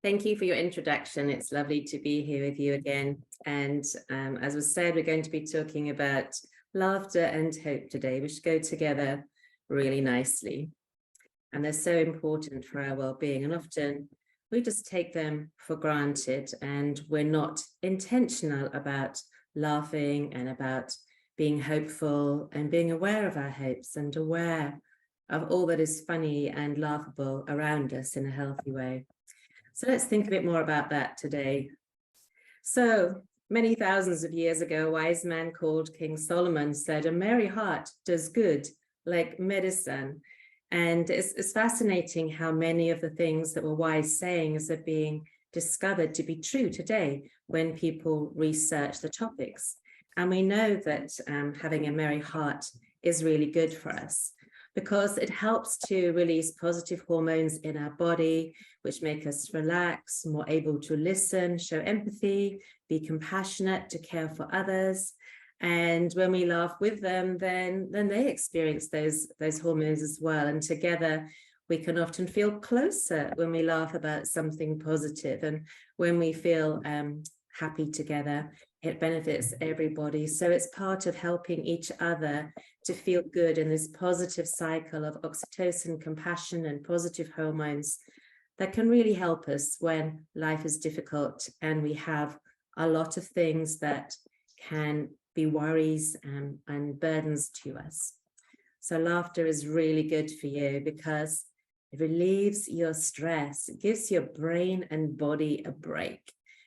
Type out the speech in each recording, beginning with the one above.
Thank you for your introduction. It's lovely to be here with you again. And as was said, we're going to be talking about laughter and hope today, which go together really nicely. And they're so important for our well-being. And often we just take them for granted and we're not intentional about laughing and about being hopeful and being aware of our hopes and aware of all that is funny and laughable around us in a healthy way. So let's think a bit more about that today. So many thousands of years ago, a wise man called King Solomon said, "A merry heart does good like medicine." And it's fascinating how many of the things that were wise sayings are being discovered to be true today when people research the topics. And we know that having a merry heart is really good for us, because it helps to release positive hormones in our body, which make us relax, more able to listen, show empathy, be compassionate, to care for others. And when we laugh with them, then they experience those hormones as well. And together, we can often feel closer when we laugh about something positive. And when we feel happy together, it benefits everybody. So it's part of helping each other to feel good in this positive cycle of oxytocin, compassion, and positive hormones that can really help us when life is difficult and we have a lot of things that can be worries and burdens to us. So laughter is really good for you because it relieves your stress. It gives your brain and body a break.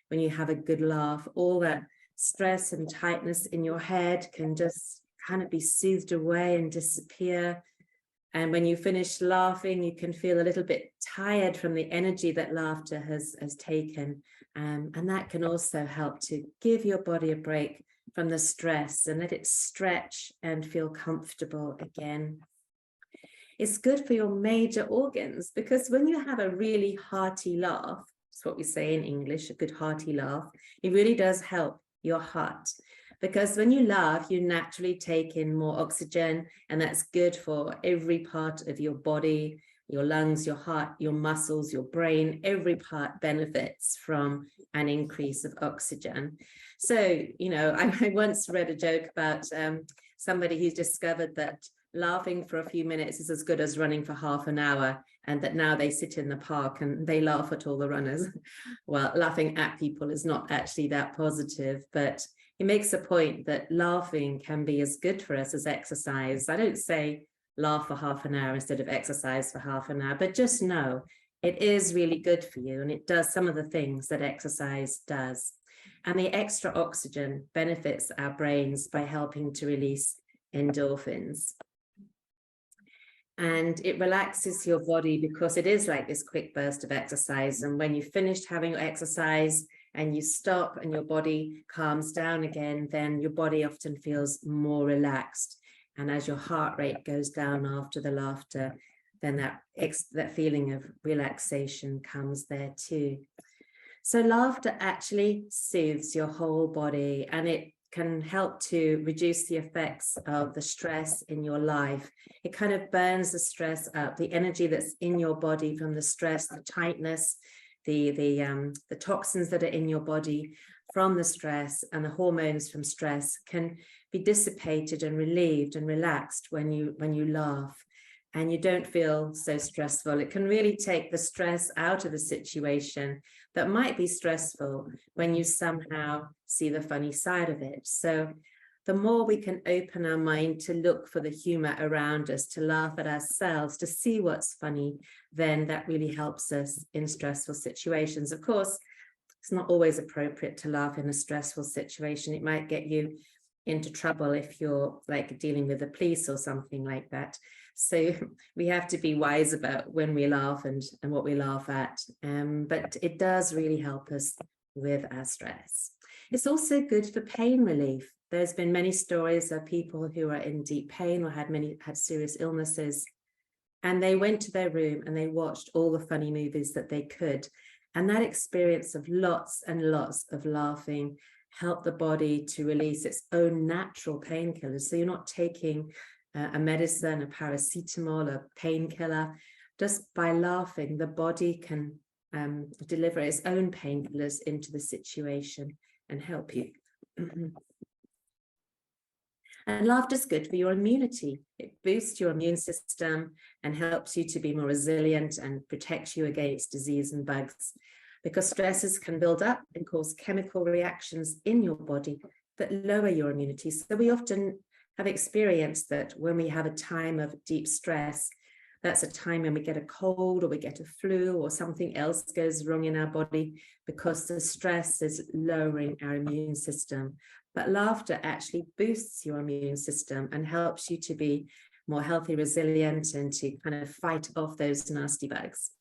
When you have a good laugh, all that stress and tightness in your head can just kind of be soothed away and disappear. And when you finish laughing, you can feel a little bit tired from the energy that laughter has taken. And that can also help to give your body a break from the stress and let it stretch and feel comfortable again. It's good for your major organs, because when you have a really hearty laugh, that's what we say in English, a good hearty laugh, it really does help your heart. Because when you laugh, you naturally take in more oxygen, and that's good for every part of your body, your lungs, your heart, your muscles, your brain. Every part benefits from an increase of oxygen. So, you know, I once read a joke about somebody who's discovered that laughing for a few minutes is as good as running for half an hour, and that now they sit in the park and they laugh at all the runners. Well, laughing at people is not actually that positive, but it makes a point that laughing can be as good for us as exercise. I don't say laugh for half an hour instead of exercise for half an hour, but just know it is really good for you, and it does some of the things that exercise does. And the extra oxygen benefits our brains by helping to release endorphins. And it relaxes your body because it is like this quick burst of exercise. And when you've finished having your exercise and you stop and your body calms down again, then your body often feels more relaxed. And as your heart rate goes down after the laughter, then that feeling of relaxation comes there too. So laughter actually soothes your whole body, and it can help to reduce the effects of the stress in your life. It kind of burns the stress up, the energy that's in your body from the stress, the tightness, the toxins that are in your body from the stress, and the hormones from stress can be dissipated and relieved and relaxed when you laugh, and you don't feel so stressful. It can really take the stress out of the situation that might be stressful when you somehow see the funny side of it. So the more we can open our mind to look for the humor around us, to laugh at ourselves, to see what's funny, then that really helps us in stressful situations. Of course, it's not always appropriate to laugh in a stressful situation. It might get you into trouble if you're like dealing with the police or something like that. So we have to be wise about when we laugh and what we laugh at. But it does really help us with our stress. It's also good for pain relief. There's been many stories of people who are in deep pain or had serious illnesses, and they went to their room and they watched all the funny movies that they could. And that experience of lots and lots of laughing helped the body to release its own natural painkillers. So you're not taking a medicine, a paracetamol, a painkiller. Just by laughing, the body can deliver its own painkillers into the situation and help you. And laughter is good for your immunity. It boosts your immune system and helps you to be more resilient and protects you against disease and bugs, because stresses can build up and cause chemical reactions in your body that lower your immunity. So we often have experienced that when we have a time of deep stress, that's a time when we get a cold or we get a flu or something else goes wrong in our body, because the stress is lowering our immune system. But laughter actually boosts your immune system and helps you to be more healthy, resilient, and to kind of fight off those nasty bugs.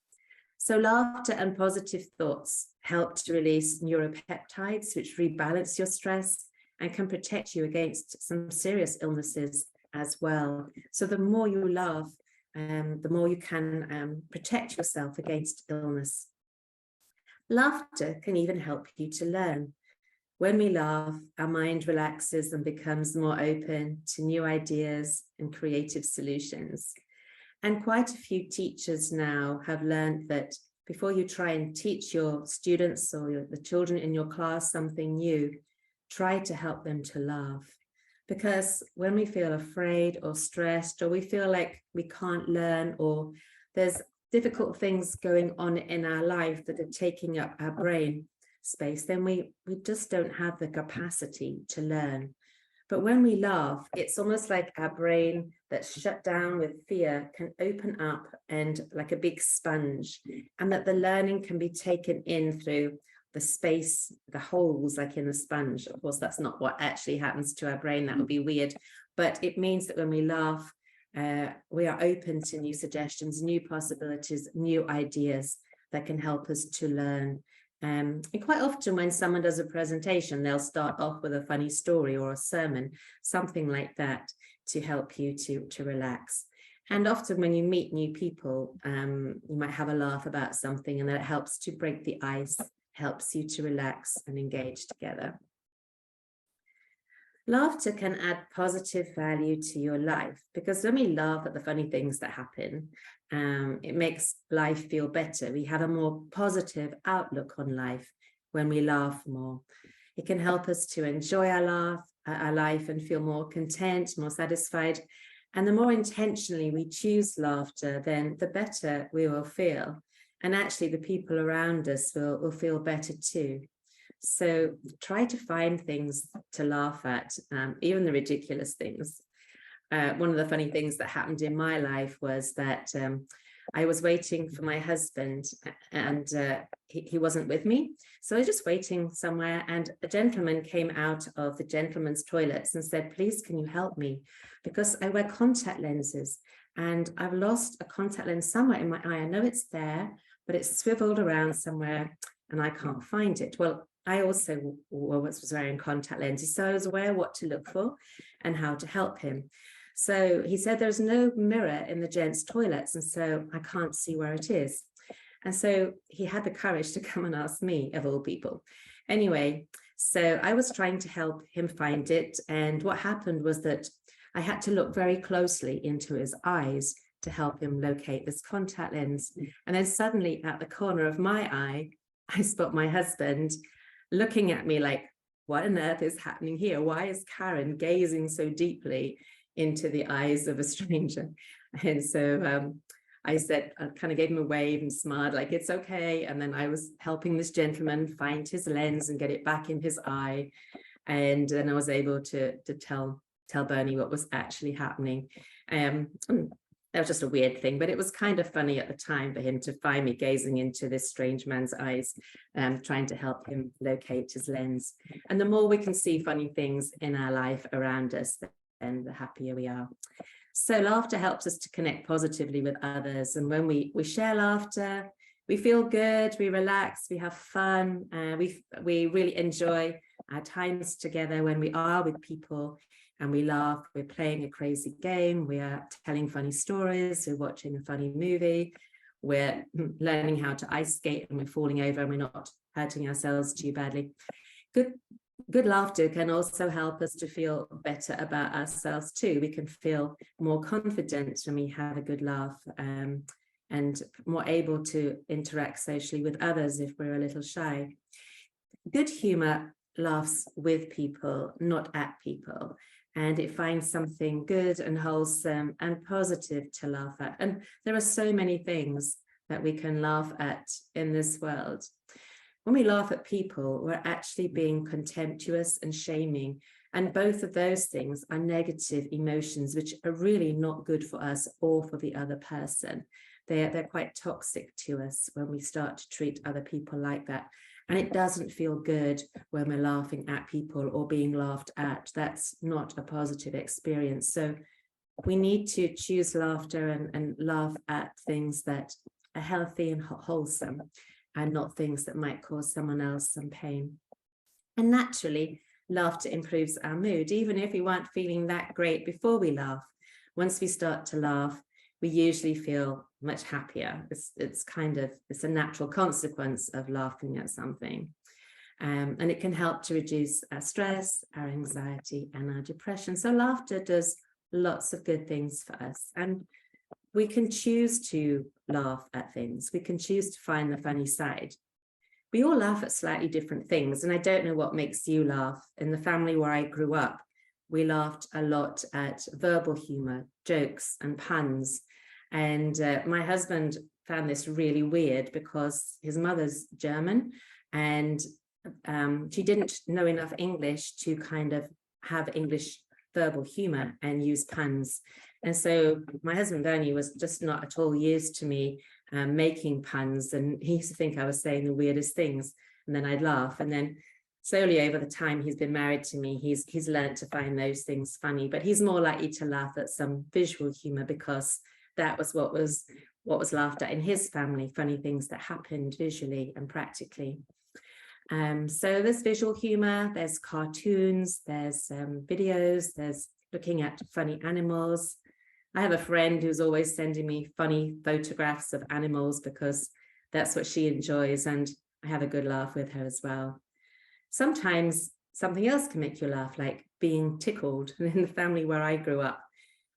So laughter and positive thoughts help to release neuropeptides, which rebalance your stress and can protect you against some serious illnesses as well. So the more you laugh, the more you can protect yourself against illness. Laughter can even help you to learn. When we laugh, our mind relaxes and becomes more open to new ideas and creative solutions. And quite a few teachers now have learned that before you try and teach your students or the children in your class something new, try to help them to laugh. Because when we feel afraid or stressed, or we feel like we can't learn, or there's difficult things going on in our life that are taking up our brain space, then we just don't have the capacity to learn. But when we laugh, it's almost like our brain that's shut down with fear can open up and like a big sponge, and that the learning can be taken in through the space, the holes like in the sponge. Of course, that's not what actually happens to our brain. That would be weird. But it means that when we laugh, we are open to new suggestions, new possibilities, new ideas that can help us to learn. And quite often when someone does a presentation, they'll start off with a funny story or a sermon, something like that, to help you to relax. And often when you meet new people, you might have a laugh about something, and that helps to break the ice, helps you to relax and engage together. Laughter can add positive value to your life, because when we laugh at the funny things that happen, it makes life feel better. We have a more positive outlook on life when we laugh more. It can help us to enjoy our life and feel more content, more satisfied. And the more intentionally we choose laughter, then the better we will feel. And actually the people around us will feel better too. So try to find things to laugh at, even the ridiculous things. One of the funny things that happened in my life was that I was waiting for my husband, and he wasn't with me. So I was just waiting somewhere, and a gentleman came out of the gentleman's toilets and said, "Please, can you help me? Because I wear contact lenses and I've lost a contact lens somewhere in my eye. I know it's there, but it's swiveled around somewhere and I can't find it." Well, I also was wearing contact lenses, so I was aware what to look for and how to help him. So he said, "There's no mirror in the gents' toilets, and so I can't see where it is." And so he had the courage to come and ask me, of all people. Anyway, so I was trying to help him find it. And what happened was that I had to look very closely into his eyes to help him locate this contact lens. And then suddenly at the corner of my eye, I spot my husband looking at me like, what on earth is happening here? Why is Karen gazing so deeply into the eyes of a stranger? And so I said, I kind of gave him a wave and smiled like, it's okay. And then I was helping this gentleman find his lens and get it back in his eye. And then I was able to tell Bernie what was actually happening. That was just a weird thing, but it was kind of funny at the time for him to find me gazing into this strange man's eyes, trying to help him locate his lens. And the more we can see funny things in our life around us, then the happier we are. So laughter helps us to connect positively with others. And when we share laughter, we feel good, we relax, we have fun, we really enjoy our times together when we are with people. And we laugh, we're playing a crazy game, we are telling funny stories, we're watching a funny movie, we're learning how to ice skate, and we're falling over and we're not hurting ourselves too badly. Good laughter can also help us to feel better about ourselves too. We can feel more confident when we have a good laugh. and more able to interact socially with others if we're a little shy. Good humor laughs with people, not at people, and it finds something good and wholesome and positive to laugh at. And there are so many things that we can laugh at in this world. When we laugh at people, we're actually being contemptuous and shaming. And both of those things are negative emotions, which are really not good for us or for the other person. They're quite toxic to us when we start to treat other people like that. And it doesn't feel good when we're laughing at people or being laughed at. That's not a positive experience. So we need to choose laughter and laugh at things that are healthy and wholesome, and not things that might cause someone else some pain. And naturally, laughter improves our mood, even if we weren't feeling that great before we laugh. Once we start to laugh, we usually feel much happier. It's a natural consequence of laughing at something. And it can help to reduce our stress, our anxiety, and our depression. So laughter does lots of good things for us. And we can choose to laugh at things. We can choose to find the funny side. We all laugh at slightly different things. And I don't know what makes you laugh. In the family where I grew up, we laughed a lot at verbal humor, jokes, and puns. And my husband found this really weird because his mother's German, and she didn't know enough English to kind of have English verbal humor and use puns. And so my husband Bernie was just not at all used to me making puns, and he used to think I was saying the weirdest things, and then I'd laugh. And then slowly over the time he's been married to me, he's learned to find those things funny, but he's more likely to laugh at some visual humor because that was what was laughed at in his family, funny things that happened visually and practically. So there's visual humor, there's cartoons, there's videos, there's looking at funny animals. I have a friend who's always sending me funny photographs of animals because that's what she enjoys, and I have a good laugh with her as well. Sometimes something else can make you laugh, like being tickled. And in the family where I grew up,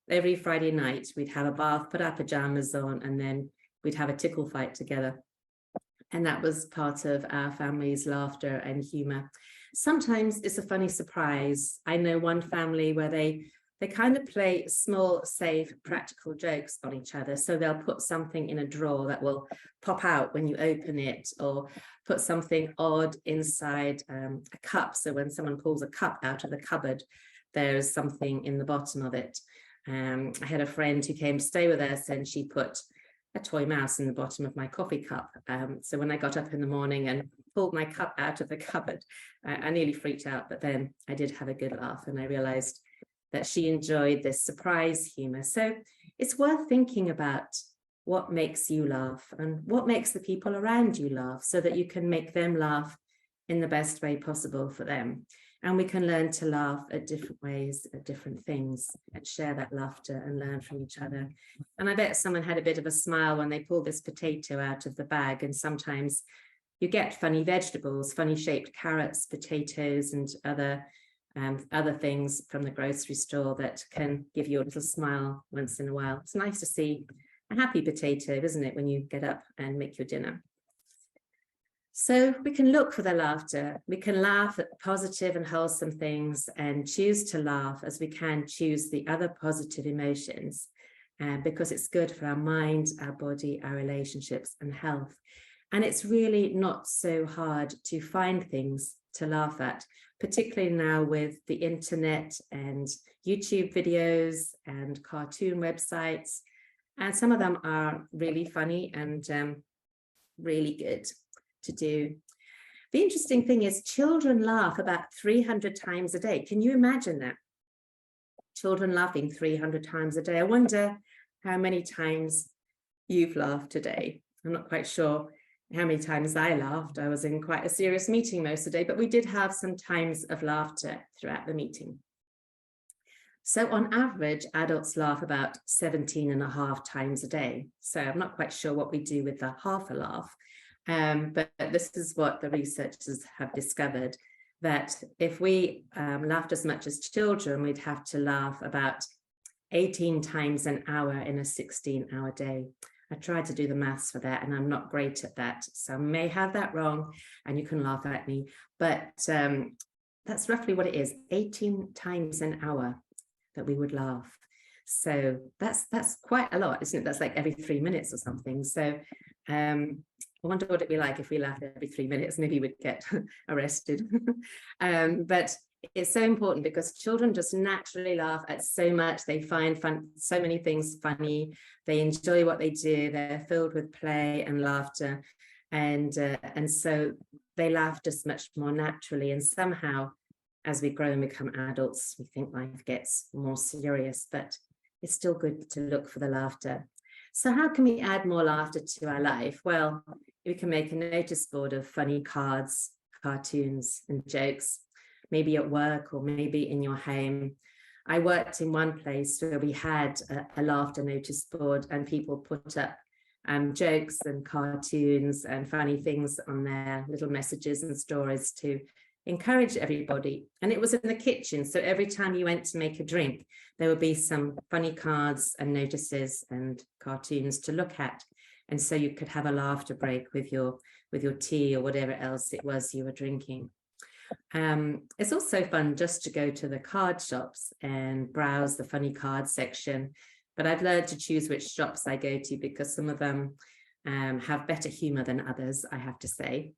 every Friday night we'd have a bath, put our pajamas on, and then we'd have a tickle fight together. And that was part of our family's laughter and humor. Sometimes it's a funny surprise. I know one family where they kind of play small, safe, practical jokes on each other. So they'll put something in a drawer that will pop out when you open it, or put something odd inside a cup. So when someone pulls a cup out of the cupboard, there's something in the bottom of it. I had a friend who came to stay with us, and she put a toy mouse in the bottom of my coffee cup. So when I got up in the morning and pulled my cup out of the cupboard, I nearly freaked out, but then I did have a good laugh, and I realized that she enjoyed this surprise humor. So it's worth thinking about what makes you laugh and what makes the people around you laugh, so that you can make them laugh in the best way possible for them. And we can learn to laugh at different ways, at different things, and share that laughter and learn from each other. And I bet someone had a bit of a smile when they pulled this potato out of the bag. And sometimes you get funny vegetables, funny shaped carrots, potatoes, and other things from the grocery store that can give you a little smile once in a while. It's nice to see a happy potato, isn't it, when you get up and make your dinner? So we can look for the laughter. We can laugh at positive and wholesome things and choose to laugh as we can choose the other positive emotions, because it's good for our mind, our body, our relationships, and health. And it's really not so hard to find things to laugh at, particularly now with the internet and YouTube videos and cartoon websites. And some of them are really funny and really good to do. The interesting thing is children laugh about 300 times a day. Can you imagine that? Children laughing 300 times a day. I wonder how many times you've laughed today. I'm not quite sure how many times I laughed. I was in quite a serious meeting most of the day, but we did have some times of laughter throughout the meeting. So on average, adults laugh about 17.5 times a day. So I'm not quite sure what we do with the half a laugh. But this is what the researchers have discovered, that if we laughed as much as children, we'd have to laugh about 18 times an hour in a 16-hour day. I tried to do the maths for that, and I'm not great at that. So I may have that wrong, and you can laugh at me. But that's roughly what it is, 18 times an hour that we would laugh. So that's quite a lot, isn't it? That's like every 3 minutes or something. So I wonder what it'd be like if we laughed every 3 minutes. Maybe we'd get arrested. But it's so important because children just naturally laugh at so much. They find so many things funny. They enjoy what they do. They're filled with play and laughter. And so they laugh just much more naturally. And somehow, as we grow and become adults, we think life gets more serious, but it's still good to look for the laughter. So how can we add more laughter to our life? Well, we can make a notice board of funny cards, cartoons, and jokes, maybe at work or maybe in your home. I worked in one place where we had a laughter notice board, and people put up jokes and cartoons and funny things on their little messages and stories to encourage everybody. And it was in the kitchen, so every time you went to make a drink, there would be some funny cards and notices and cartoons to look at, and so you could have a laughter break with your tea or whatever else it was you were drinking. It's also fun just to go to the card shops and browse the funny card section, but I've learned to choose which shops I go to because some of them have better humor than others, I have to say.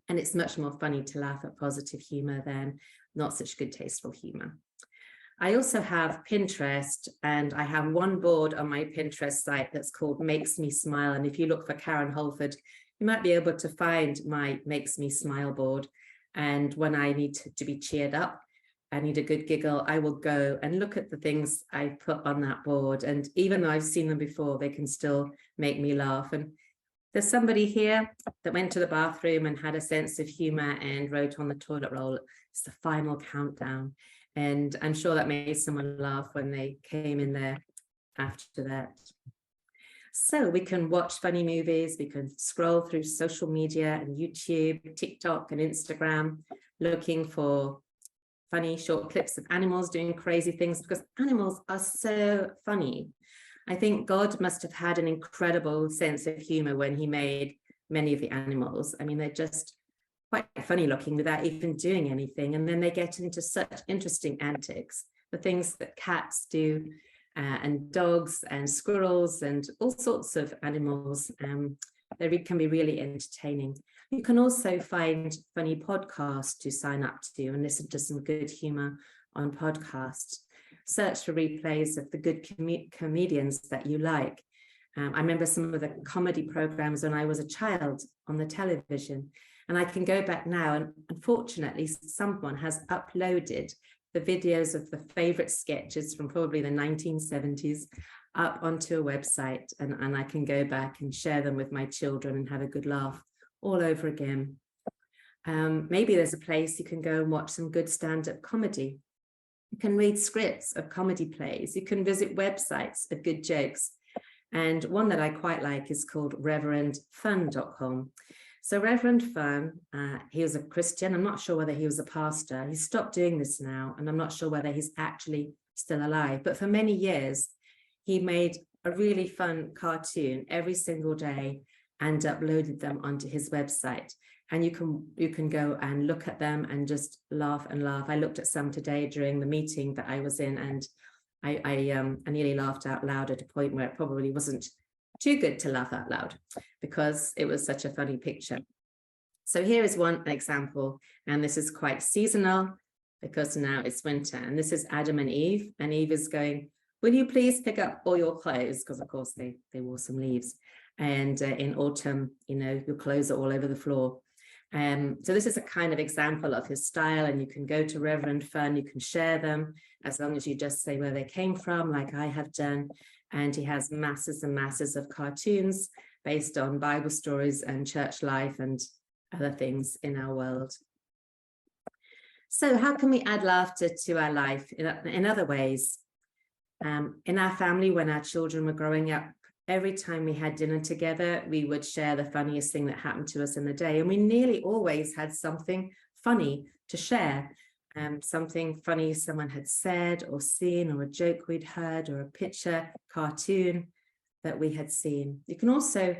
And it's much more funny to laugh at positive humor than not such good tasteful humor. I also have Pinterest, and I have one board on my Pinterest site that's called Makes Me Smile. And if you look for Karen Holdford, you might be able to find my Makes Me Smile board. And when I need to be cheered up, I need a good giggle, I will go and look at the things I put on that board. And even though I've seen them before, they can still make me laugh. And there's somebody here that went to the bathroom and had a sense of humor and wrote on the toilet roll, it's the final countdown. And I'm sure that made someone laugh when they came in there after that. So we can watch funny movies, we can scroll through social media and YouTube, TikTok and Instagram, looking for funny short clips of animals doing crazy things, because animals are so funny. I think God must have had an incredible sense of humor when he made many of the animals. I mean, they're just quite funny looking without even doing anything. And then they get into such interesting antics, the things that cats do, and dogs and squirrels and all sorts of animals. They can be really entertaining. You can also find funny podcasts to sign up to and listen to some good humor on podcasts. Search for replays of the good comedians that you like. I remember some of the comedy programs when I was a child on the television, and I can go back now, and unfortunately someone has uploaded the videos of the favorite sketches from probably the 1970s up onto a website, and I can go back and share them with my children and have a good laugh all over again. Maybe there's a place you can go and watch some good stand-up comedy. You can read scripts of comedy plays. You can visit websites of good jokes. And one that I quite like is called reverendfun.com. So Reverend Fun, he was a Christian. I'm not sure whether he was a pastor. He's stopped doing this now, and I'm not sure whether he's actually still alive. But for many years, he made a really fun cartoon every single day and uploaded them onto his website. And you can go and look at them and just laugh and laugh. I looked at some today during the meeting that I was in, and I nearly laughed out loud at a point where it probably wasn't too good to laugh out loud because it was such a funny picture. So here is one example, and this is quite seasonal because now it's winter, and this is Adam and Eve is going, will you please pick up all your clothes? Because of course they wore some leaves, and in autumn, you know, your clothes are all over the floor. So this is a kind of example of his style, and you can go to Reverend Fun, you can share them as long as you just say where they came from, like I have done. And he has masses and masses of cartoons based on Bible stories and church life and other things in our world. So how can we add laughter to our life in other ways? In our family, when our children were growing up, every time we had dinner together, we would share the funniest thing that happened to us in the day. And we nearly always had something funny to share. Something funny someone had said or seen, or a joke we'd heard, or a picture, cartoon. that we had seen. You can also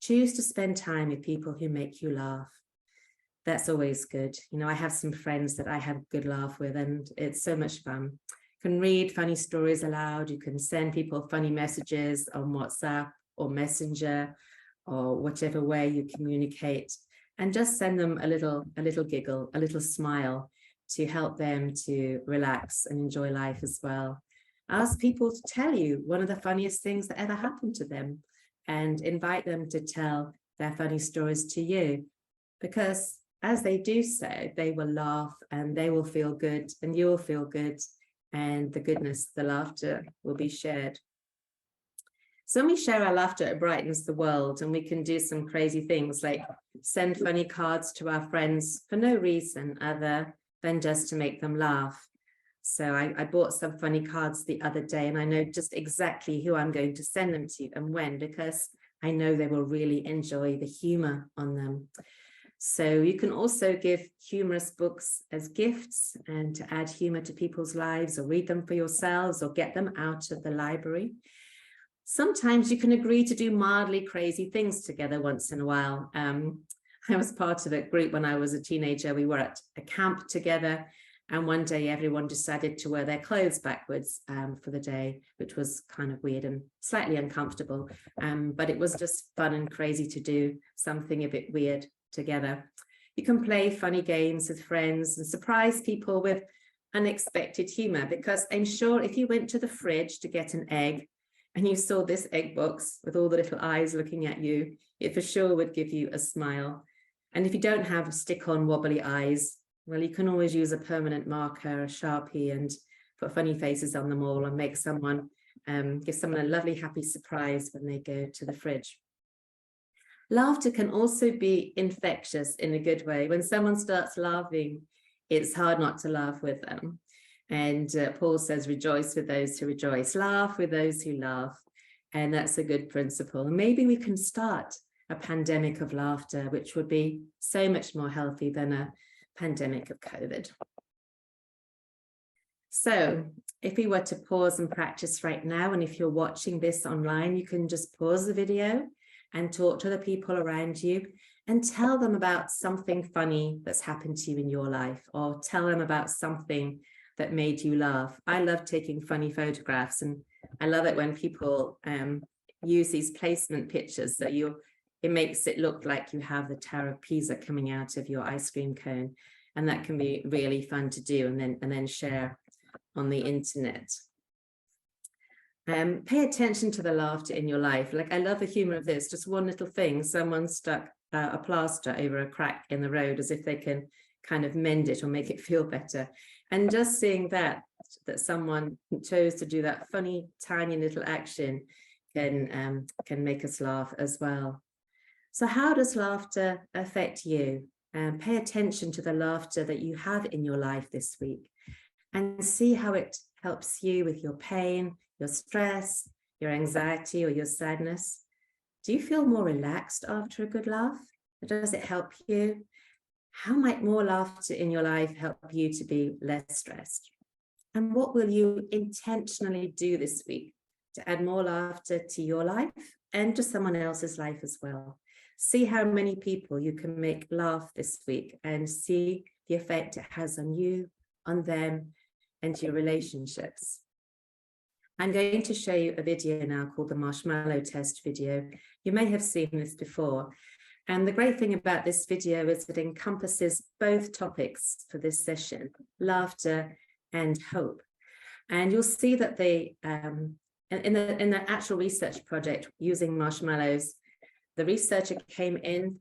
choose to spend time with people who make you laugh. That's always good. You know, I have some friends that I have a good laugh with, and it's so much fun. You can read funny stories aloud. You can send people funny messages on WhatsApp or Messenger or whichever way you communicate, and just send them a little giggle, a little smile to help them to relax and enjoy life as well. Ask people to tell you one of the funniest things that ever happened to them, and invite them to tell their funny stories to you, because as they do so, they will laugh and they will feel good and you'll feel good, and the goodness, the laughter will be shared. So when we share our laughter, it brightens the world, and we can do some crazy things like send funny cards to our friends for no reason other than just to make them laugh. So I bought some funny cards the other day, and I know just exactly who I'm going to send them to and when, because I know they will really enjoy the humor on them. So you can also give humorous books as gifts and to add humor to people's lives, or read them for yourselves, or get them out of the library. Sometimes you can agree to do mildly crazy things together once in a while. I was part of a group when I was a teenager. We were at a camp together, and one day everyone decided to wear their clothes backwards for the day, which was kind of weird and slightly uncomfortable. But it was just fun and crazy to do something a bit weird together. You can play funny games with friends and surprise people with unexpected humor, because I'm sure if you went to the fridge to get an egg and you saw this egg box with all the little eyes looking at you, it for sure would give you a smile. And if you don't have stick-on wobbly eyes, well, you can always use a permanent marker, a Sharpie, and put funny faces on them all and make someone, give someone a lovely, happy surprise when they go to the fridge. Laughter can also be infectious in a good way. When someone starts laughing, it's hard not to laugh with them. And Paul says, rejoice with those who rejoice, laugh with those who laugh. And that's a good principle. And maybe we can start a pandemic of laughter, which would be so much more healthy than a pandemic of COVID. So if we were to pause and practice right now, and if you're watching this online, you can just pause the video and talk to the people around you and tell them about something funny that's happened to you in your life, or tell them about something that made you laugh. I love taking funny photographs, and I love it when people use these placement pictures that it makes it look like you have the Tower of Pisa coming out of your ice cream cone, and that can be really fun to do and then share on the internet. Pay attention to the laughter in your life. Like, I love the humor of this. Just one little thing, someone stuck a plaster over a crack in the road as if they can kind of mend it or make it feel better. And just seeing that someone chose to do that funny, tiny little action can make us laugh as well. So how does laughter affect you? Pay attention to the laughter that you have in your life this week, and see how it helps you with your pain, your stress, your anxiety, or your sadness. Do you feel more relaxed after a good laugh? Does it help you? How might more laughter in your life help you to be less stressed? And what will you intentionally do this week to add more laughter to your life and to someone else's life as well? See how many people you can make laugh this week, and see the effect it has on you, on them, and your relationships. I'm going to show you a video now called the marshmallow test video. You may have seen this before. And the great thing about this video is it encompasses both topics for this session, laughter and hope. And you'll see that they, in the actual research project using marshmallows, the researcher came in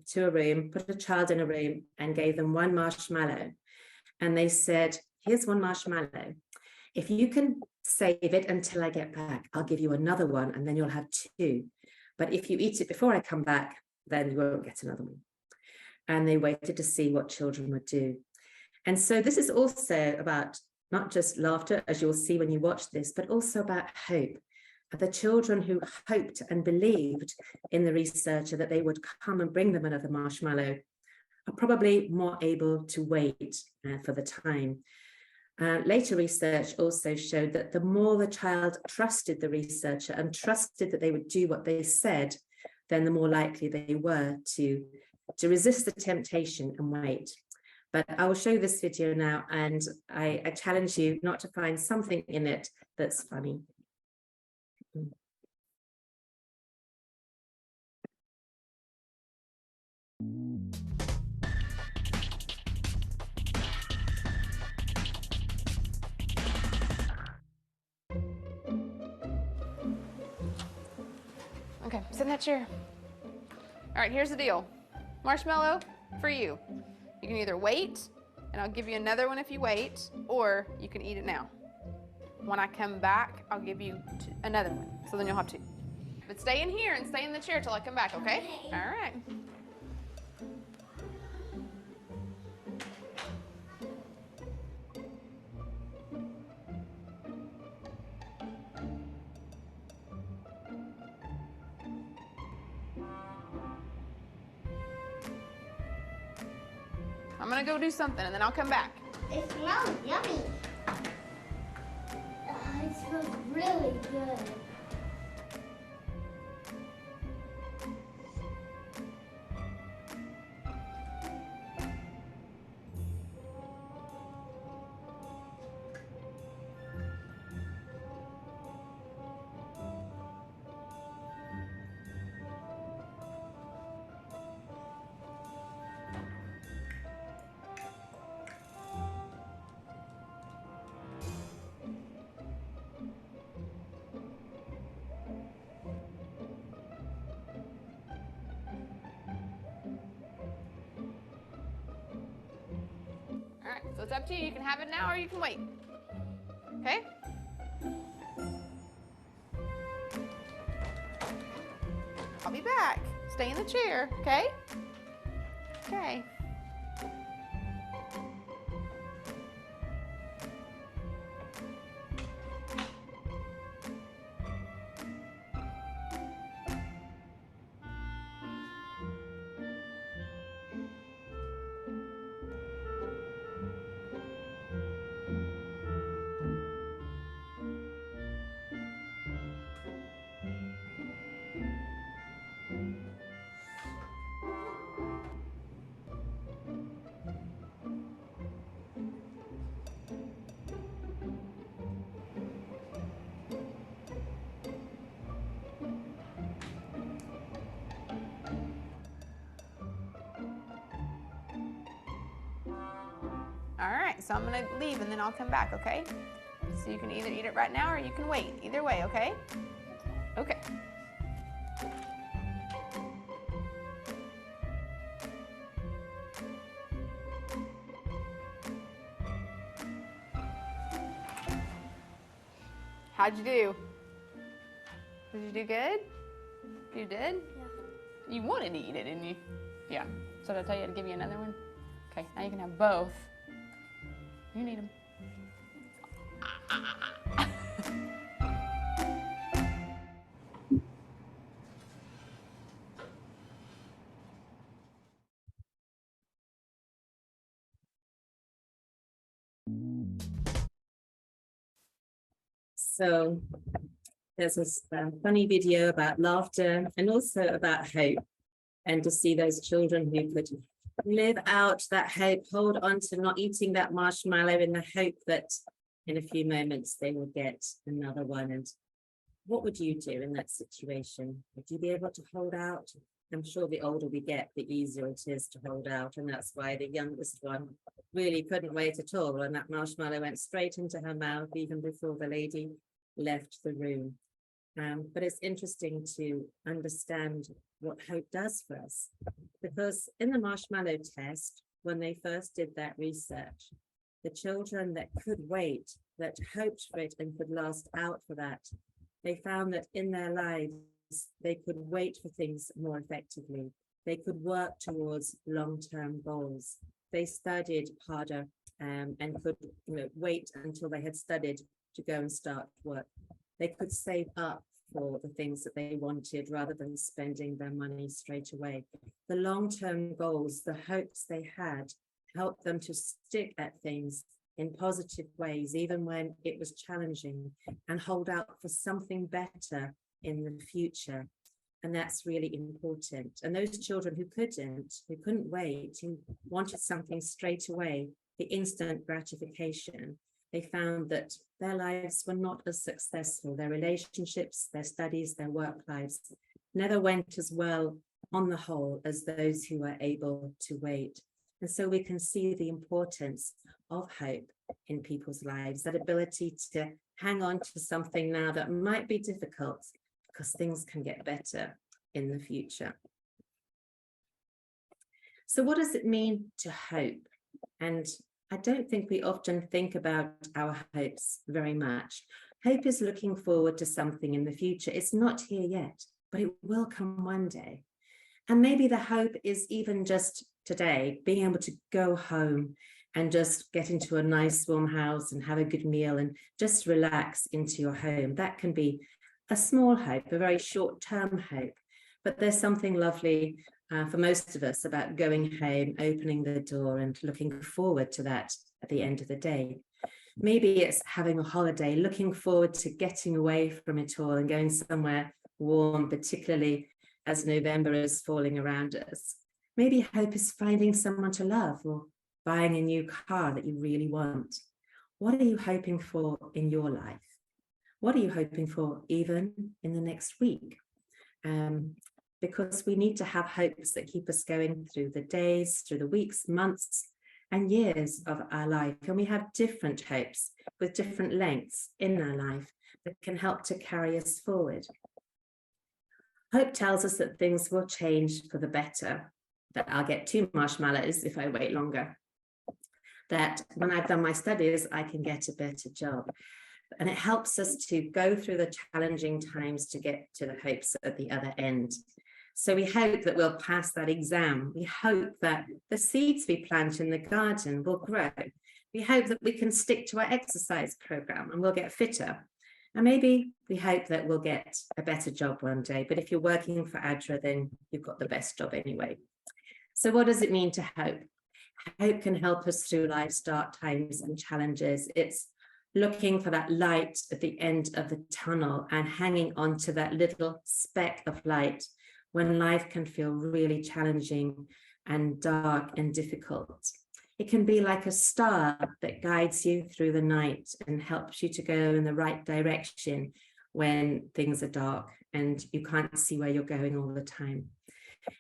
to a room, put a child in a room and gave them one marshmallow. And they said, here's one marshmallow. If you can save it until I get back, I'll give you another one, and then you'll have two. But if you eat it before I come back, then you won't get another one. And they waited to see what children would do. And so this is also about not just laughter, as you'll see when you watch this, but also about hope. The children who hoped and believed in the researcher that they would come and bring them another marshmallow are probably more able to wait for the time. Later research also showed that the more the child trusted the researcher and trusted that they would do what they said, then the more likely they were to resist the temptation and wait. But I will show you this video now, and I challenge you not to find something in it that's funny. Okay, sit in that chair. All right, here's the deal. Marshmallow for you. You can either wait, and I'll give you another one if you wait, or you can eat it now. When I come back, I'll give you another one, so then you'll have two. But stay in here and stay in the chair till I come back, okay? All right. I'm gonna go do something and then I'll come back. It smells yummy. It smells really good. All right, so it's up to you. You can have it now or you can wait. Okay? I'll be back. Stay in the chair, okay? Okay. All right, so I'm gonna leave and then I'll come back, okay? So you can either eat it right now or you can wait. Either way, okay? Okay. How'd you do? Did you do good? You did? Yeah. You wanted to eat it, didn't you? Yeah. So did I tell you to give you another one? Okay, now you can have both. You need them. So there's this funny video about laughter and also about hope, and to see those children who could live out that hope, hold on to not eating that marshmallow in the hope that in a few moments they will get another one. And what would you do in that situation? Would you be able to hold out? I'm sure the older we get, the easier it is to hold out. And that's why the youngest one really couldn't wait at all. And that marshmallow went straight into her mouth even before the lady left the room. But it's interesting to understand what hope does for us, because in the marshmallow test, when they first did that research, the children that could wait, that hoped for it and could last out for that, they found that in their lives, they could wait for things more effectively. They could work towards long-term goals. They studied harder and could wait until they had studied to go and start work. They could save up for the things that they wanted rather than spending their money straight away. The long-term goals, the hopes they had, helped them to stick at things in positive ways, even when it was challenging, and hold out for something better in the future. And that's really important. And those children who couldn't wait, who wanted something straight away, the instant gratification, they found that their lives were not as successful. Their relationships, their studies, their work lives never went as well on the whole as those who were able to wait. And so we can see the importance of hope in people's lives, that ability to hang on to something now that might be difficult, because things can get better in the future. So what does it mean to hope? And I don't think we often think about our hopes very much. Hope is looking forward to something in the future. It's not here yet, but it will come one day. And maybe the hope is even just today, being able to go home and just get into a nice warm house and have a good meal and just relax into your home. That can be a small hope, a very short-term hope, but there's something lovely for most of us about going home, opening the door and looking forward to that at the end of the day. Maybe it's having a holiday, looking forward to getting away from it all and going somewhere warm, particularly as November is falling around us. Maybe hope is finding someone to love or buying a new car that you really want. What are you hoping for in your life? What are you hoping for even in the next week? Because we need to have hopes that keep us going through the days, through the weeks, months, and years of our life. And we have different hopes with different lengths in our life that can help to carry us forward. Hope tells us that things will change for the better, that I'll get 2 marshmallows if I wait longer, that when I've done my studies, I can get a better job. And it helps us to go through the challenging times to get to the hopes at the other end. So we hope that we'll pass that exam. We hope that the seeds we plant in the garden will grow. We hope that we can stick to our exercise program and we'll get fitter. And maybe we hope that we'll get a better job one day. But if you're working for ADRA, then you've got the best job anyway. So what does it mean to hope? Hope can help us through life's dark times and challenges. It's looking for that light at the end of the tunnel and hanging on to that little speck of light when life can feel really challenging and dark and difficult. It can be like a star that guides you through the night and helps you to go in the right direction when things are dark and you can't see where you're going all the time.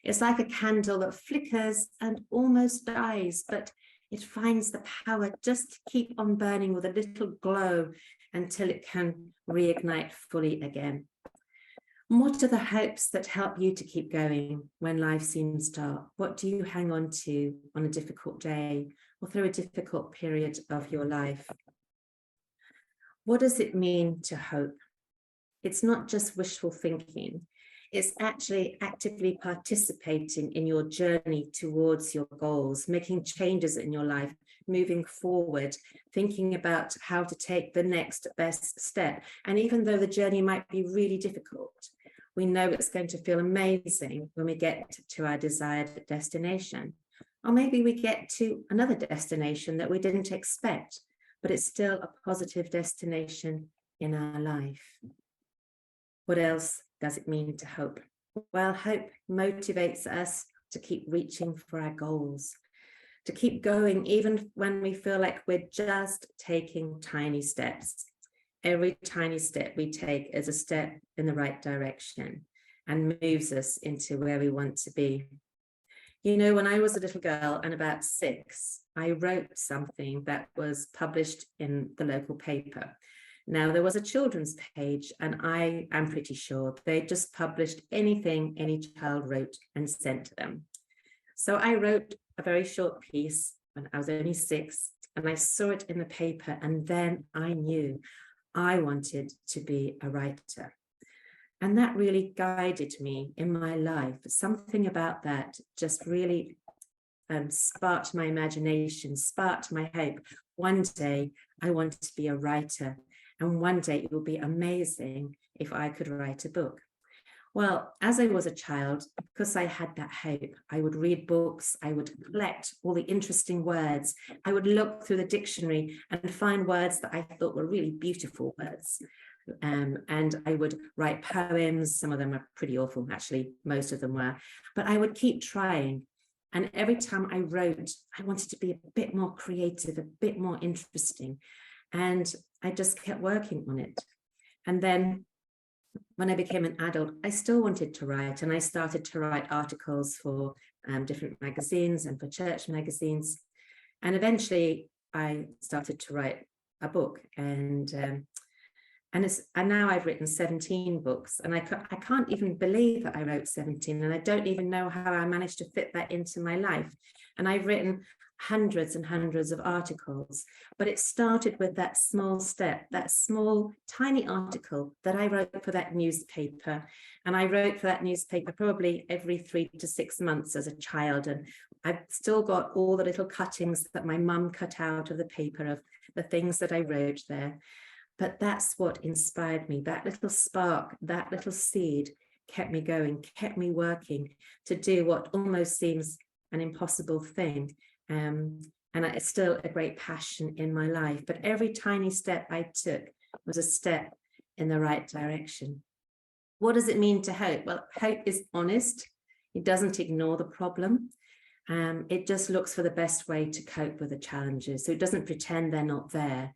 It's like a candle that flickers and almost dies, but it finds the power just to keep on burning with a little glow until it can reignite fully again. And what are the hopes that help you to keep going when life seems dark? What do you hang on to on a difficult day or through a difficult period of your life? What does it mean to hope? It's not just wishful thinking. It's actually actively participating in your journey towards your goals, making changes in your life, moving forward, thinking about how to take the next best step. And even though the journey might be really difficult, we know it's going to feel amazing when we get to our desired destination. Or maybe we get to another destination that we didn't expect, but it's still a positive destination in our life. What else does it mean to hope? Well, hope motivates us to keep reaching for our goals, to keep going even when we feel like we're just taking tiny steps. Every tiny step we take is a step in the right direction and moves us into where we want to be. You know, when I was a little girl and about 6, I wrote something that was published in the local paper. Now, there was a children's page, and I am pretty sure they just published anything any child wrote and sent to them. So I wrote a very short piece when I was only 6, and I saw it in the paper, and then I knew I wanted to be a writer. And that really guided me in my life. Something about that just really sparked my imagination, sparked my hope. One day I wanted to be a writer. And one day it will be amazing if I could write a book. Well, as I was a child, because I had that hope, I would read books, I would collect all the interesting words, I would look through the dictionary and find words that I thought were really beautiful words. And I would write poems. Some of them are pretty awful, actually, most of them were, but I would keep trying. And every time I wrote, I wanted to be a bit more creative, a bit more interesting. And I just kept working on it. And then when I became an adult, I still wanted to write, and I started to write articles for different magazines and for church magazines. And eventually I started to write a book, and now I've written 17 books, and I can't even believe that I wrote 17, and I don't even know how I managed to fit that into my life. And I've written hundreds and hundreds of articles, but it started with that small step, that small, tiny article that I wrote for that newspaper. And I wrote for that newspaper probably every 3 to 6 months as a child. And I've still got all the little cuttings that my mum cut out of the paper of the things that I wrote there. But that's what inspired me. That little spark, that little seed kept me going, kept me working to do what almost seems an impossible thing. And it's still a great passion in my life. But every tiny step I took was a step in the right direction. What does it mean to hope? Well, hope is honest. It doesn't ignore the problem. It just looks for the best way to cope with the challenges. So it doesn't pretend they're not there.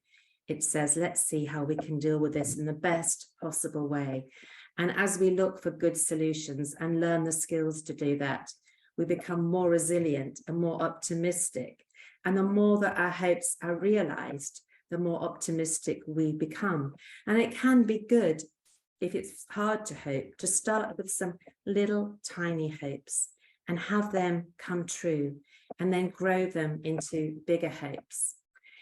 It says, let's see how we can deal with this in the best possible way. And as we look for good solutions and learn the skills to do that, we become more resilient and more optimistic. And the more that our hopes are realized, the more optimistic we become. And it can be good, if it's hard to hope, to start with some little tiny hopes and have them come true, and then grow them into bigger hopes.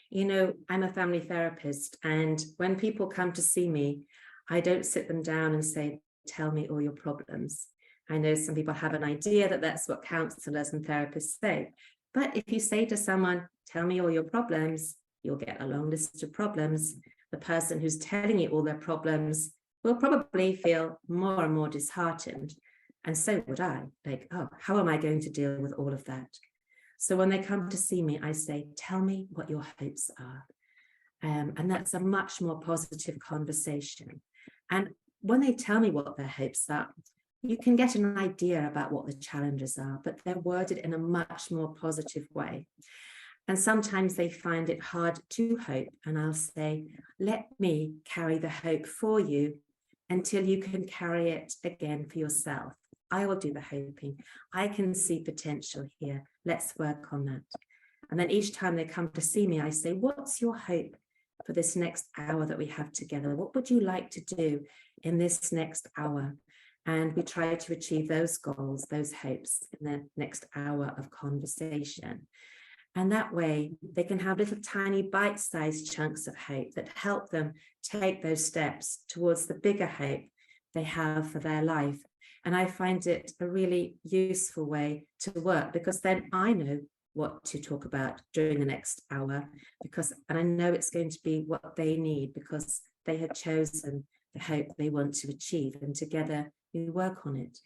You know, I'm a family therapist, and when people come to see me, I don't sit them down and say, tell me all your problems. I know some people have an idea that that's what counselors and therapists say. But if you say to someone, tell me all your problems, you'll get a long list of problems. The person who's telling you all their problems will probably feel more and more disheartened. And so would I. Like, oh, how am I going to deal with all of that? So when they come to see me, I say, tell me what your hopes are. And that's a much more positive conversation. And when they tell me what their hopes are, you can get an idea about what the challenges are, but they're worded in a much more positive way. And sometimes they find it hard to hope. And I'll say, let me carry the hope for you until you can carry it again for yourself. I will do the hoping. I can see potential here. Let's work on that. And then each time they come to see me, I say, what's your hope for this next hour that we have together? What would you like to do in this next hour? And we try to achieve those goals, those hopes in the next hour of conversation. And that way they can have little tiny bite-sized chunks of hope that help them take those steps towards the bigger hope they have for their life. And I find it a really useful way to work, because then I know what to talk about during the next hour, and I know it's going to be what they need, because they have chosen the hope they want to achieve, and together we work on it.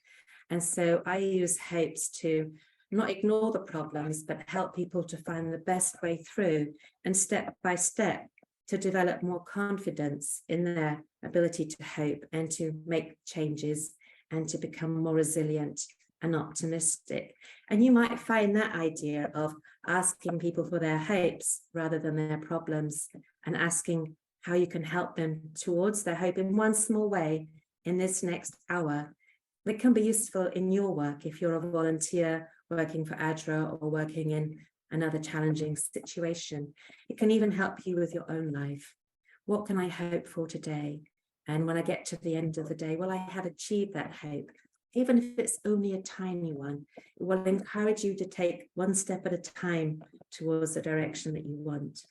And so I use hopes to not ignore the problems, but help people to find the best way through, and step by step to develop more confidence in their ability to hope and to make changes and to become more resilient and optimistic. And you might find that idea of asking people for their hopes rather than their problems, and asking how you can help them towards their hope in one small way in this next hour, that can be useful in your work if you're a volunteer working for ADRA or working in another challenging situation. It can even help you with your own life. What can I hope for today? And when I get to the end of the day, will I have achieved that hope? Even if it's only a tiny one, it will encourage you to take one step at a time towards the direction that you want.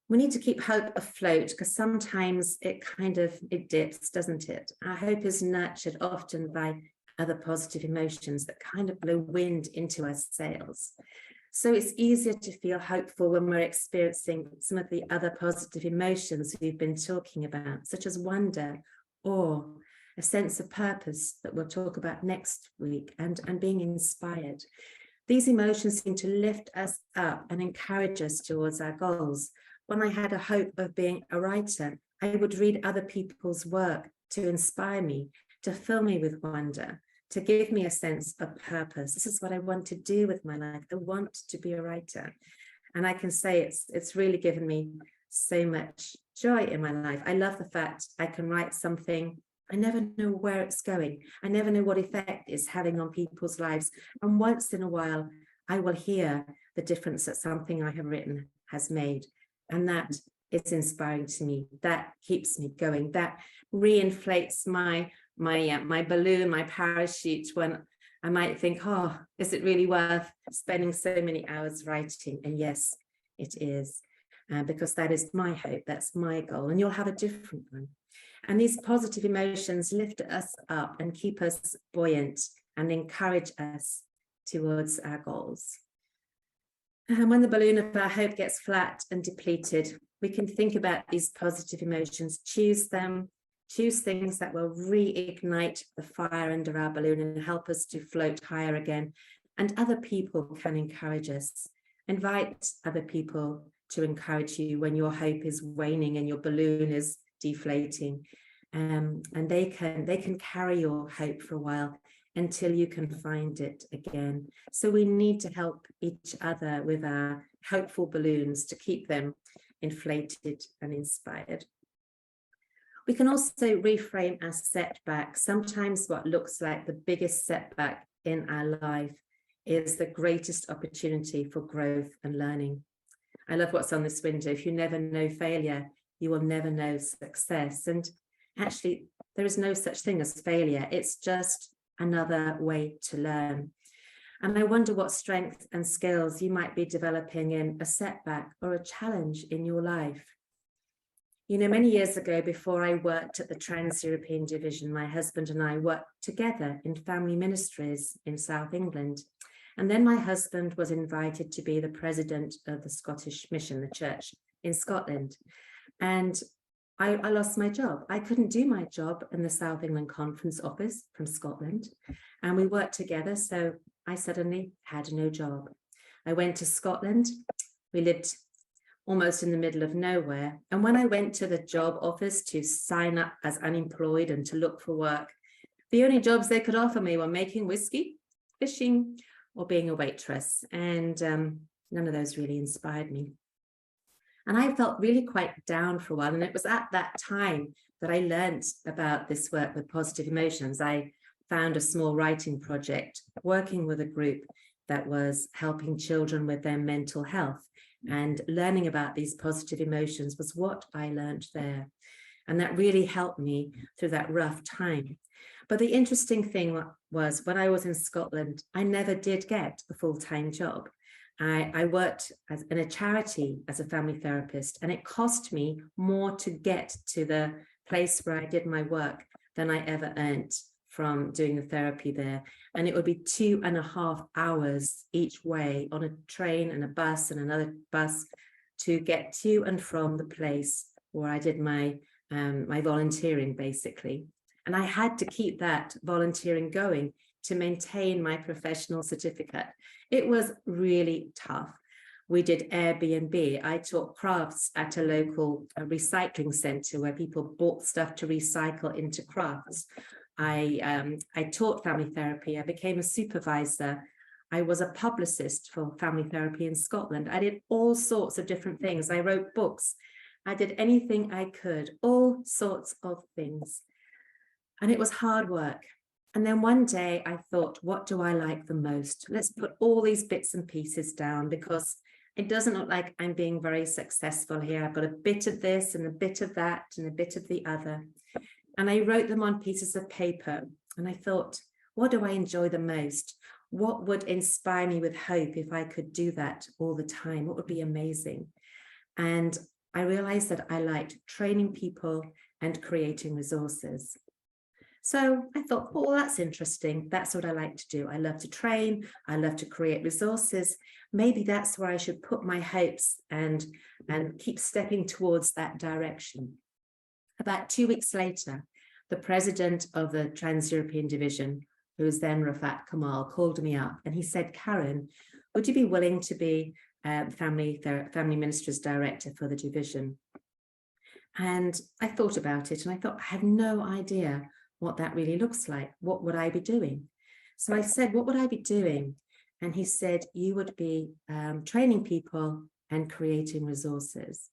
We need to keep hope afloat, because sometimes it dips, doesn't it? Our hope is nurtured often by other positive emotions that kind of blow wind into our sails. So it's easier to feel hopeful when we're experiencing some of the other positive emotions we've been talking about, such as wonder, awe, a sense of purpose that we'll talk about next week, and being inspired. These emotions seem to lift us up and encourage us towards our goals. When I had a hope of being a writer, I would read other people's work to inspire me, to fill me with wonder, to give me a sense of purpose. This is what I want to do with my life. I want to be a writer. And I can say it's really given me so much joy in my life. I love the fact I can write something. I never know where it's going. I never know what effect it's having on people's lives. And once in a while, I will hear the difference that something I have written has made. And that is inspiring to me. That keeps me going. That reinflates my balloon, my parachute, when I might think, oh, is it really worth spending so many hours writing? And yes, it is, because that is my hope. That's my goal. And you'll have a different one. And these positive emotions lift us up and keep us buoyant and encourage us towards our goals. And when the balloon of our hope gets flat and depleted, we can think about these positive emotions, choose them, choose things that will reignite the fire under our balloon and help us to float higher again. And other people can encourage us. Invite other people to encourage you when your hope is waning and your balloon is deflating. And they can carry your hope for a while until you can find it again. So we need to help each other with our hopeful balloons to keep them inflated and inspired. We can also reframe our setback. Sometimes what looks like the biggest setback in our life is the greatest opportunity for growth and learning. I love what's on this window. If you never know failure, you will never know success. And actually, there is no such thing as failure. It's just another way to learn. And I wonder what strengths and skills you might be developing in a setback or a challenge in your life. You know, many years ago, before I worked at the Trans-European Division, my husband and I worked together in family ministries in South England. And then my husband was invited to be the president of the Scottish Mission, the church in Scotland. And I lost my job. I couldn't do my job in the South England Conference office from Scotland. And we worked together, so I suddenly had no job. I went to Scotland. We lived almost in the middle of nowhere. And when I went to the job office to sign up as unemployed and to look for work, the only jobs they could offer me were making whiskey, fishing, or being a waitress. And none of those really inspired me. And I felt really quite down for a while. And it was at that time that I learned about this work with positive emotions. I found a small writing project working with a group that was helping children with their mental health. And learning about these positive emotions was what I learned there. And that really helped me through that rough time. But the interesting thing was, when I was in Scotland, I never did get a full-time job. I worked in a charity as a family therapist, and it cost me more to get to the place where I did my work than I ever earned from doing the therapy there. And it would be 2.5 hours each way on a train and a bus and another bus to get to and from the place where I did my volunteering, basically. And I had to keep that volunteering going to maintain my professional certificate. It was really tough. We did Airbnb. I taught crafts at a local recycling centre where people bought stuff to recycle into crafts. I taught family therapy. I became a supervisor. I was a publicist for family therapy in Scotland. I did all sorts of different things. I wrote books. I did anything I could, all sorts of things. And it was hard work. And then one day I thought, what do I like the most? Let's put all these bits and pieces down, because it doesn't look like I'm being very successful here. I've got a bit of this and a bit of that and a bit of the other. And I wrote them on pieces of paper. And I thought, what do I enjoy the most? What would inspire me with hope if I could do that all the time? What would be amazing? And I realized that I liked training people and creating resources. So I thought, oh, that's interesting. That's what I like to do. I love to train. I love to create resources. Maybe that's where I should put my hopes and keep stepping towards that direction. About 2 weeks later, the president of the Trans-European Division, who was then Rafat Kamal, called me up and he said, Karen, would you be willing to be family ministers director for the division? And I thought about it and I thought, I have no idea what that really looks like. What would I be doing? So I said, what would I be doing? And he said, you would be training people and creating resources.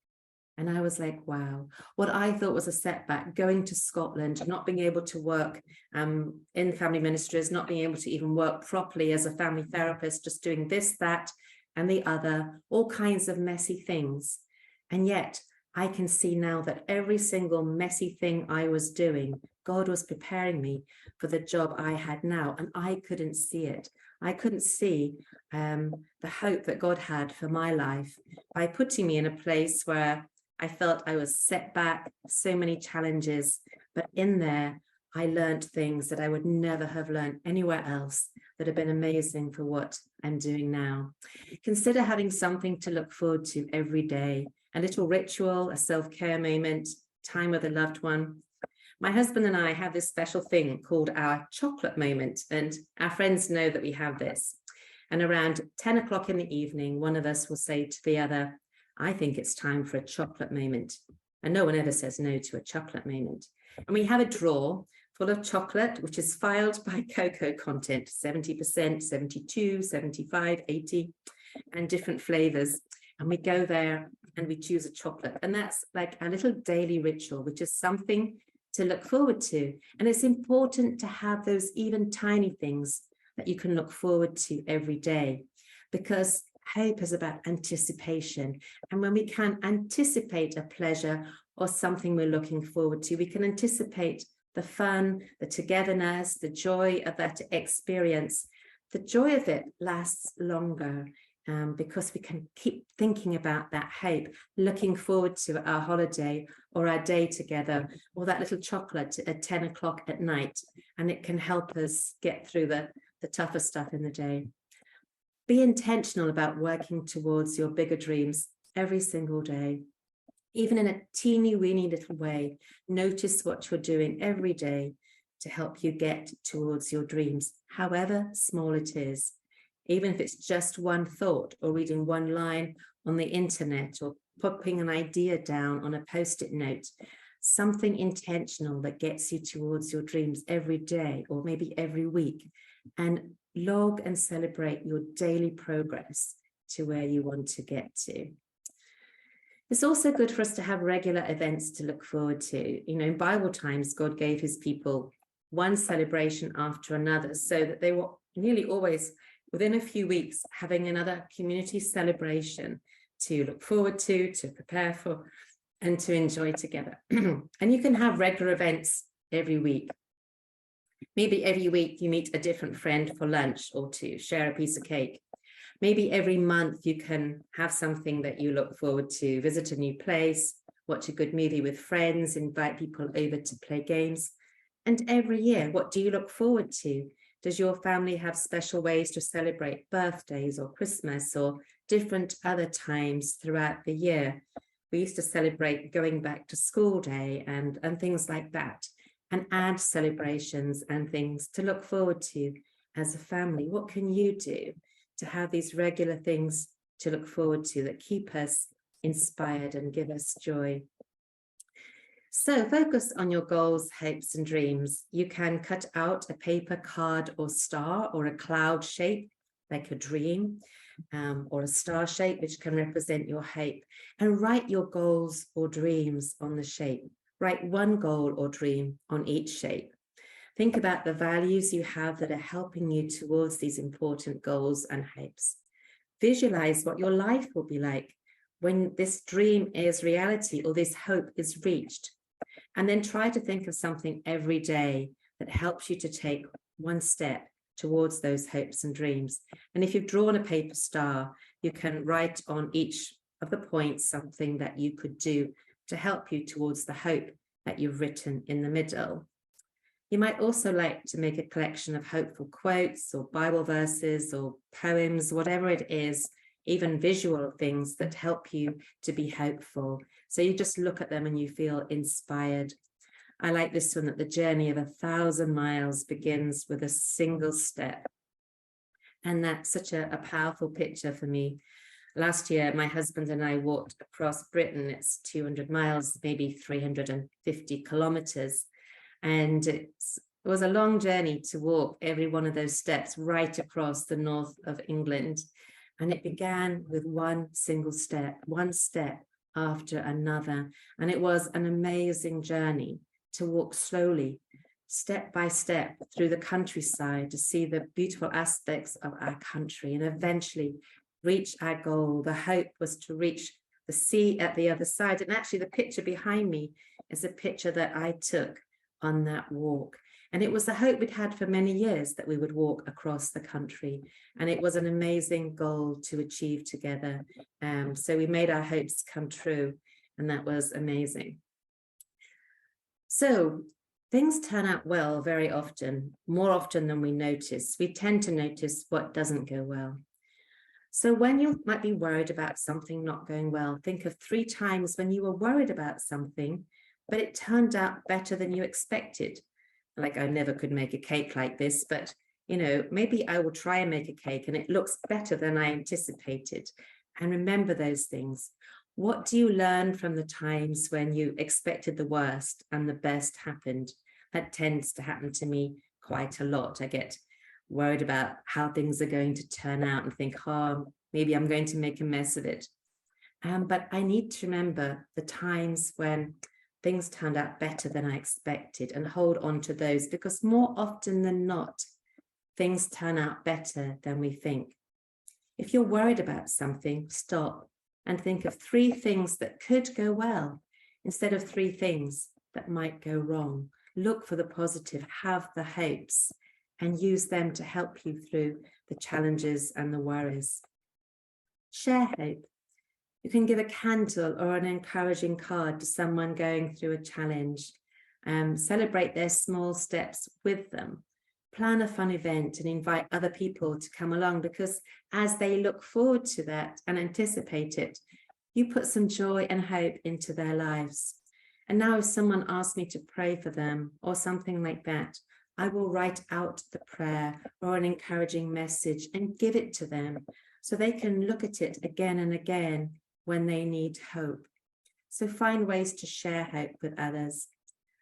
And I was like, wow, what I thought was a setback, going to Scotland, not being able to work in family ministries, not being able to even work properly as a family therapist, just doing this, that, and the other, all kinds of messy things. And yet I can see now that every single messy thing I was doing, God was preparing me for the job I had now, and I couldn't see it. I couldn't see the hope that God had for my life by putting me in a place where I felt I was set back, so many challenges, but in there, I learned things that I would never have learned anywhere else that have been amazing for what I'm doing now. Consider having something to look forward to every day, a little ritual, a self-care moment, time with a loved one. My husband and I have this special thing called our chocolate moment, and our friends know that we have this. And around 10 o'clock in the evening, one of us will say to the other, I think it's time for a chocolate moment. And no one ever says no to a chocolate moment. And we have a drawer full of chocolate, which is filed by cocoa content, 70%, 72, 75, 80, and different flavors. And we go there and we choose a chocolate. And that's like a little daily ritual, which is something to look forward to. And it's important to have those even tiny things that you can look forward to every day, because hope is about anticipation. And when we can anticipate a pleasure or something we're looking forward to, we can anticipate the fun, the togetherness, the joy of that experience. The joy of it lasts longer because we can keep thinking about that hope, looking forward to our holiday or our day together, or that little chocolate at 10 o'clock at night. And it can help us get through the tougher stuff in the day. Be intentional about working towards your bigger dreams every single day. Even in a teeny weeny little way, notice what you're doing every day to help you get towards your dreams, however small it is. Even if it's just one thought or reading one line on the internet or popping an idea down on a post-it note, something intentional that gets you towards your dreams every day or maybe every week, and log and celebrate your daily progress to where you want to get to. It's also good for us to have regular events to look forward to. You know, in Bible times, God gave his people one celebration after another, so that they were nearly always within a few weeks having another community celebration to look forward to prepare for, and to enjoy together. And you can have regular events every week. Maybe every week you meet a different friend for lunch or to share a piece of cake. Maybe every month you can have something that you look forward to, visit a new place, watch a good movie with friends, invite people over to play games. And every year, what do you look forward to? Does your family have special ways to celebrate birthdays or Christmas or different other times throughout the year? We used to celebrate going back to school day and things like that, and add celebrations and things to look forward to as a family. What can you do to have these regular things to look forward to that keep us inspired and give us joy? So focus on your goals, hopes, and dreams. You can cut out a paper card or star or a cloud shape, like a dream, or a star shape, which can represent your hope, and write your goals or dreams on the shape. Write one goal or dream on each shape. Think about the values you have that are helping you towards these important goals and hopes. Visualize what your life will be like when this dream is reality or this hope is reached. And then try to think of something every day that helps you to take one step towards those hopes and dreams. And if you've drawn a paper star, you can write on each of the points something that you could do to help you towards the hope that you've written in the middle. You might also like to make a collection of hopeful quotes or Bible verses or poems, whatever it is, even visual things that help you to be hopeful. So you just look at them and you feel inspired. I like this one, that the journey of 1,000 miles begins with a single step. And that's such a powerful picture for me. Last year, my husband and I walked across Britain. It's 200 miles, maybe 350 kilometers. And it was a long journey to walk every one of those steps right across the north of England. And it began with one single step, one step after another. And it was an amazing journey to walk slowly, step by step through the countryside to see the beautiful aspects of our country and eventually reach our goal. The hope was to reach the sea at the other side. And actually the picture behind me is a picture that I took on that walk. And it was the hope we'd had for many years that we would walk across the country. And it was an amazing goal to achieve together. So we made our hopes come true, and that was amazing. So things turn out well very often, more often than we notice. We tend to notice what doesn't go well. So when you might be worried about something not going well, think of 3 times when you were worried about something, but it turned out better than you expected. Like, I never could make a cake like this, but maybe I will try and make a cake and it looks better than I anticipated. And remember those things. What do you learn from the times when you expected the worst and the best happened? That tends to happen to me quite a lot. I get worried about how things are going to turn out and think, oh, maybe I'm going to make a mess of it. But I need to remember the times when things turned out better than I expected and hold on to those, because more often than not, things turn out better than we think. If you're worried about something, stop and think of 3 things that could go well instead of 3 things that might go wrong. Look for the positive, have the hopes, and use them to help you through the challenges and the worries. Share hope. You can give a candle or an encouraging card to someone going through a challenge. Celebrate their small steps with them. Plan a fun event and invite other people to come along, because as they look forward to that and anticipate it, you put some joy and hope into their lives. And now if someone asks me to pray for them or something like that, I will write out the prayer or an encouraging message and give it to them so they can look at it again and again when they need hope. So find ways to share hope with others.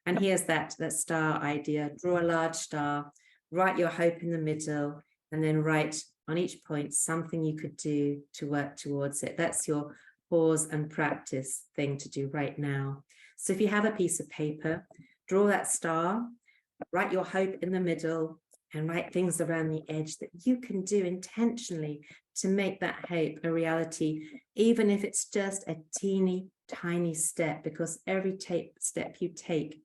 And here's that star idea. Draw a large star, write your hope in the middle, and then write on each point something you could do to work towards it. That's your pause and practice thing to do right now. So if you have a piece of paper, draw that star, write your hope in the middle, and write things around the edge that you can do intentionally to make that hope a reality, even if it's just a teeny tiny step, because every step you take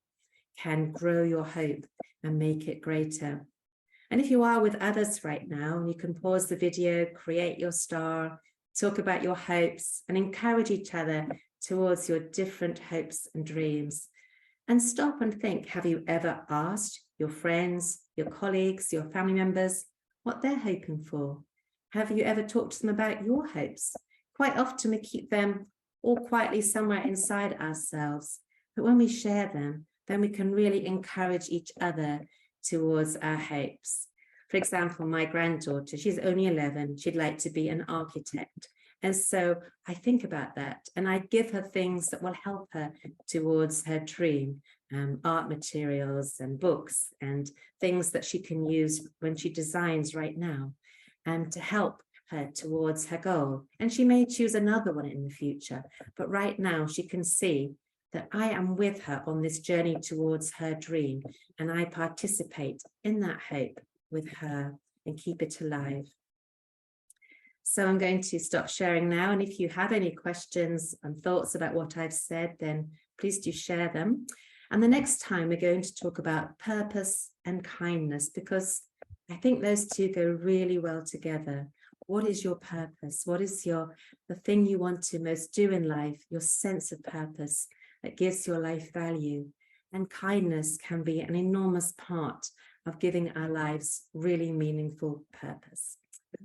can grow your hope and make it greater. And if you are with others right now, you can pause the video, create your star, talk about your hopes, and encourage each other towards your different hopes and dreams. And stop and think, have you ever asked your friends, your colleagues, your family members what they're hoping for? Have you ever talked to them about your hopes? Quite often we keep them all quietly somewhere inside ourselves, but when we share them, then we can really encourage each other towards our hopes. For example, my granddaughter, she's only 11, she'd like to be an architect. And so I think about that and I give her things that will help her towards her dream, art materials and books and things that she can use when she designs right now, to help her towards her goal. And she may choose another one in the future, but right now she can see that I am with her on this journey towards her dream, and I participate in that hope with her and keep it alive. So I'm going to stop sharing now, and if you have any questions and thoughts about what I've said, then please do share them. And the next time we're going to talk about purpose and kindness, because I think those two go really well together. What is your purpose? What is the thing you want to most do in life, your sense of purpose that gives your life value? And kindness can be an enormous part of giving our lives really meaningful purpose.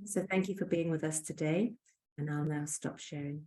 So thank you for being with us today, and I'll now stop sharing.